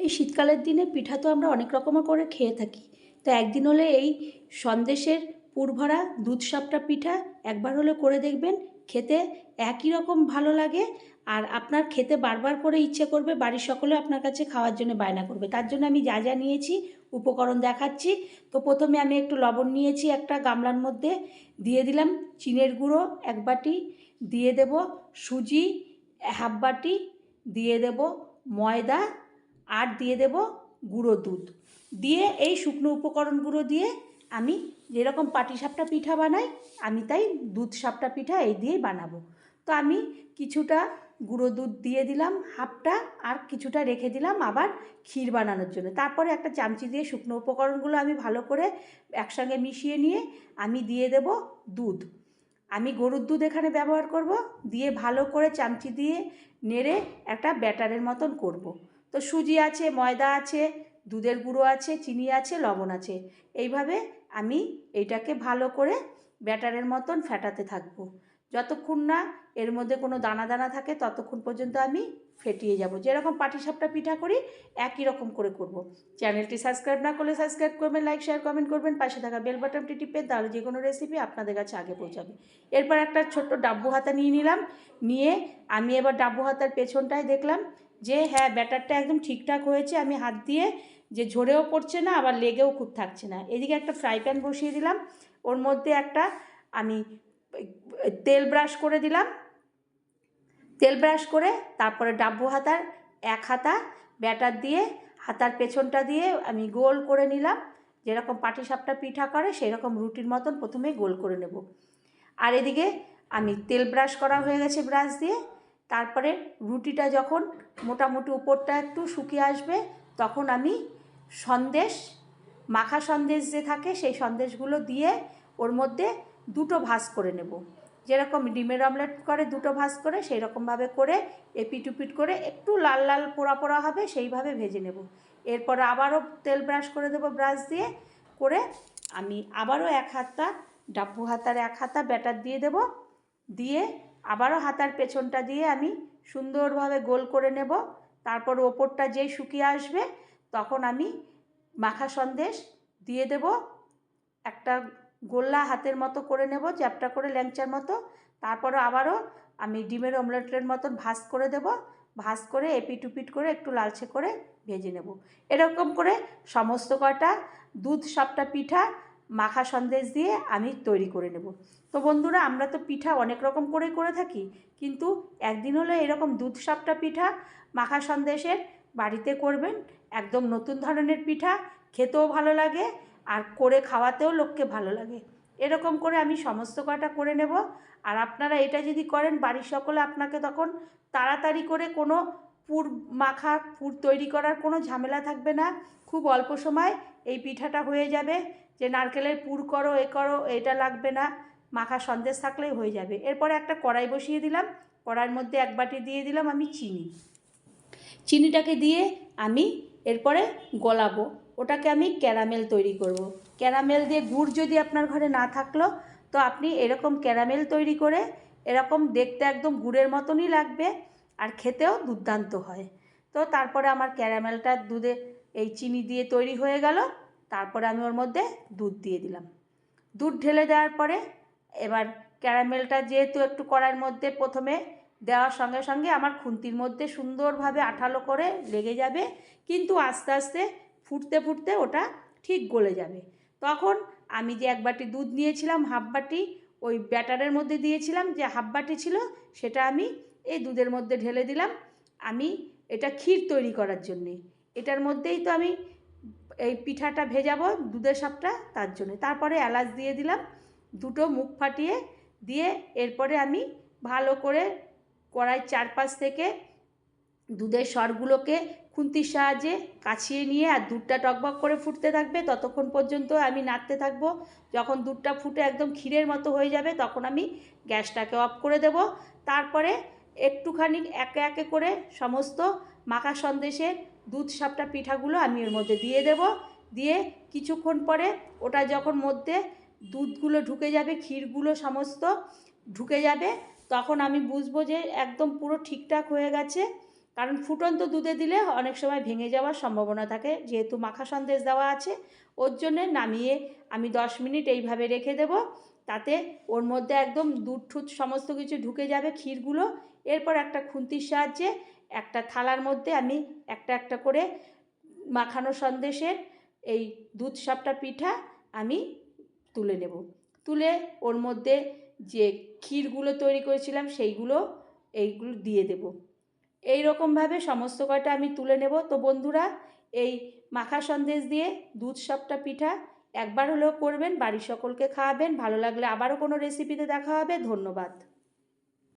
এই শীতকালের দিনে পিঠা তো আমরা অনেক রকমের করে খেয়ে থাকি। তো একদিন হলে এই সন্দেশের পুরভরা দুধ সাপটা পিঠা একবার হলে করে দেখবেন, খেতে একই রকম ভালো লাগে। আর আপনার খেতে বারবার করে ইচ্ছে করবে, বাড়ির সকলে আপনার কাছে খাওয়ার জন্য বায়না করবে। তার জন্য আমি যা যা নিয়েছি উপকরণ দেখাচ্ছি। তো প্রথমে আমি একটু লবণ নিয়েছি একটা গামলার মধ্যে, দিয়ে দিলাম চিনের গুঁড়ো 1 বাটি, দিয়ে দেব সুজি 1/2 বাটি, দিয়ে দেব ময়দা, আর দিয়ে দেব গুঁড়ো দুধ। দিয়ে এই শুকনো উপকরণগুলো দিয়ে আমি যেরকম পাটিসাপটা পিঠা বানাই, আমি তাই দুধ সাপটা পিঠা এই দিয়েই বানাবো। তো আমি কিছুটা গুঁড়ো দুধ দিয়ে দিলাম হাফটা, আর কিছুটা রেখে দিলাম আবার ক্ষীর বানানোর জন্য। তারপরে একটা চামচি দিয়ে শুকনো উপকরণগুলো আমি ভালো করে একসঙ্গে মিশিয়ে নিয়ে আমি দিয়ে দেব দুধ। আমি গরুর দুধ এখানে ব্যবহার করব। দিয়ে ভালো করে চামচি দিয়ে নেড়ে একটা ব্যাটারের মতন করব। তো সুজি আছে, ময়দা আছে, দুধের গুঁড়ো আছে, চিনি আছে, লবণ আছে। এইভাবে আমি এইটাকে ভালো করে ব্যাটারের মতন ফেটাতে থাকবো। যতক্ষণ না এর মধ্যে কোনো দানা দানা থাকে ততক্ষণ পর্যন্ত আমি ফেটিয়ে যাব। যেরকম পাটিসাপটা পিঠা করি একই রকম করে করব। চ্যানেলটি সাবস্ক্রাইব না করলে সাবস্ক্রাইব করবেন, লাইক শেয়ার কমেন্ট করবেন, পাশে থাকা বেল বাটনটি টিপে, তাহলে যে কোনো রেসিপি আপনাদের কাছে আগে পৌঁছাবে। এরপর একটা ছোট্ট ডাব্বু হাতা নিয়ে নিলাম। নিয়ে আমি এবার ডাব্বু হাতার পেছনটায় দেখলাম যে হ্যাঁ, ব্যাটারটা একদম ঠিকঠাক হয়েছে। আমি হাত দিয়ে যে ঝরেও পড়ছে না, আবার লেগেও খুব থাকছে না। এদিকে একটা ফ্রাই প্যান বসিয়ে দিলাম। ওর মধ্যে একটা আমি তেল ব্রাশ করে দিলাম। তেল ব্রাশ করে তারপরে ডাব্বু হাতার 1 হাতা ব্যাটার দিয়ে হাতার পেছনটা দিয়ে আমি গোল করে নিলাম। যেরকম পাটিসাপটা পিঠা করে সেই রকম রুটির মতন প্রথমে গোল করে নেব। আর এদিকে আমি তেল ব্রাশ করা হয়ে গেছে ব্রাশ দিয়ে। তারপরে রুটিটা যখন মোটামুটি উপরটা একটু শুকিয়ে আসবে, তখন আমি সন্দেশ, মাখা সন্দেশ যে থাকে সেই সন্দেশগুলো দিয়ে ওর মধ্যে দুটো ভাঁজ করে নেব। যেরকম ডিমের অমলেট করে দুটো ভাঁজ করে, সেই রকমভাবে করে এপিট উপিট করে একটু লাল লাল পোড়া পোড়া হবে সেইভাবে ভেজে নেব। এরপরে আবারও তেল ব্রাশ করে দেবো ব্রাশ দিয়ে করে। আমি আবারও 1 হাতা ডাব্বু হাতার 1 হাতা ব্যাটার দিয়ে দেব। দিয়ে আবারও হাতার পেছনটা দিয়ে আমি সুন্দরভাবে গোল করে নেব। তারপর ওপরটা যেই শুকিয়ে আসবে তখন আমি মাখা সন্দেশ দিয়ে দেব। একটা গোল্লা হাতের মতো করে নেব, চ্যাপটা করে ল্যাংচার মতো। তারপরে আবারও আমি ডিমের অমলেটের মতন ভাঁজ করে দেব। ভাঁজ করে এপিট উপিট করে একটু লালচে করে ভেজে নেব। এরকম করে সমস্ত কটা দুধ সাপটা পিঠা মাখা সন্দেশ দিয়ে আমি তৈরি করে নেব। তো বন্ধুরা, আমরা তো পিঠা অনেক রকম করে করে থাকি, কিন্তু একদিন হলো এরকম দুধ সাপটা পিঠা মাখা সন্দেশের বাড়িতে করবেন। একদম নতুন ধরনের পিঠা, খেতেও ভালো লাগে আর করে খাওয়াতেও লোককে ভালো লাগে। এরকম করে আমি সমস্ত কটা করে নেব। আর আপনারা এটা যদি করেন, বাড়ির সকলে আপনাকে তখন তাড়াতাড়ি করে কোনো পুর মাখা পুর তৈরি করার কোনো ঝামেলা থাকবে না। খুব অল্প সময় এই পিঠাটা হয়ে যাবে। যে নারকেলের পুর করো, এ করো, এটা লাগবে না, মাখা সন্দেশ থাকলেই হয়ে যাবে। এরপরে একটা কড়াই বসিয়ে দিলাম। কড়াইয়ের মধ্যে 1 বাটি দিয়ে দিলাম আমি চিনি। চিনিটাকে দিয়ে আমি এরপরে গলাবো। ওটাকে আমি ক্যারামেল তৈরি করব। ক্যারামেল দিয়ে গুড় যদি আপনার ঘরে না থাকলো, তো আপনি এরকম ক্যারামেল তৈরি করে, এরকম দেখতে একদম গুড়ের মতনই লাগবে আর খেতেও দুর্দান্ত হয়। তো তারপরে আমার ক্যারামেলটা দুধে এই চিনি দিয়ে তৈরি হয়ে গেল। তারপরে আমি ওর মধ্যে দুধ দিয়ে দিলাম। দুধ ঢেলে দেওয়ার পরে এবার ক্যারামেলটা যেহেতু একটু কড়াইয়ের মধ্যে প্রথমে দেওয়ার সঙ্গে সঙ্গে আমার খুন্তির মধ্যে সুন্দরভাবে আঠালো করে লেগে যাবে, কিন্তু আস্তে আস্তে ফুটতে ফুটতে ওটা ঠিক গলে যাবে। তখন আমি যে 1 বাটি দুধ নিয়েছিলাম, হাফ বাটি ওই ব্যাটারের মধ্যে দিয়েছিলাম, যে হাফ বাটি ছিল সেটা আমি এই দুধের মধ্যে ঢেলে দিলাম। আমি এটা ক্ষীর তৈরি করার জন্যে, এটার মধ্যেই তো আমি এই পিঠাটা ভেজাবো দুধের সাপটা, তার জন্য। তারপরে এলাচ দিয়ে দিলাম দুটো, মুখ ফাটিয়ে দিয়ে এরপরে আমি ভালো করে কড়াই চারপাশ থেকে দুধের সরগুলোকে খুন্তির সাহায্যে কাছিয়ে নিয়ে, আর দুধটা টকবক করে ফুটতে থাকবে ততক্ষণ পর্যন্ত আমি নাড়তে থাকবো। যখন দুধটা ফুটে একদম ক্ষীরের মতো হয়ে যাবে তখন আমি গ্যাসটাকে অফ করে দেব। তারপরে একটুখানি একে একে করে সমস্ত মাখা সন্দেশের দুধ সাপটা পিঠাগুলো আমি এর মধ্যে দিয়ে দেব। দিয়ে কিছুক্ষণ পরে ওটা যখন মধ্যে দুধগুলো ঢুকে যাবে, ক্ষীরগুলো সমস্ত ঢুকে যাবে, তখন আমি বুঝবো যে একদম পুরো ঠিকঠাক হয়ে গেছে। কারণ ফুটন্ত দুধে দিলে অনেক সময় ভেঙে যাওয়ার সম্ভাবনা থাকে, যেহেতু মাখা সন্দেশ দেওয়া আছে। ওর জন্যে নামিয়ে আমি 10 মিনিট এইভাবে রেখে দেব। তাতে ওর মধ্যে একদম দুধ ঠুধ সমস্ত কিছু ঢুকে যাবে, ক্ষীরগুলো। এরপর একটা খুন্তির সাহায্যে একটা থালার মধ্যে আমি একটা একটা করে মাখানো সন্দেশের এই দুধ সাপটা পিঠা আমি তুলে নেব। তুলে ওর মধ্যে যে ক্ষীরগুলো তৈরি করেছিলাম সেইগুলো এইগুলো দিয়ে দেব। এই রকমভাবে সমস্ত কয়টা আমি তুলে নেব। তো বন্ধুরা, এই মাখা সন্দেশ দিয়ে দুধ সাপটা পিঠা একবার হলেও করবেন, বাড়ির সকলকে খাওয়াবেন। ভালো লাগলে আবারও কোনো রেসিপিতে দেখা হবে। ধন্যবাদ।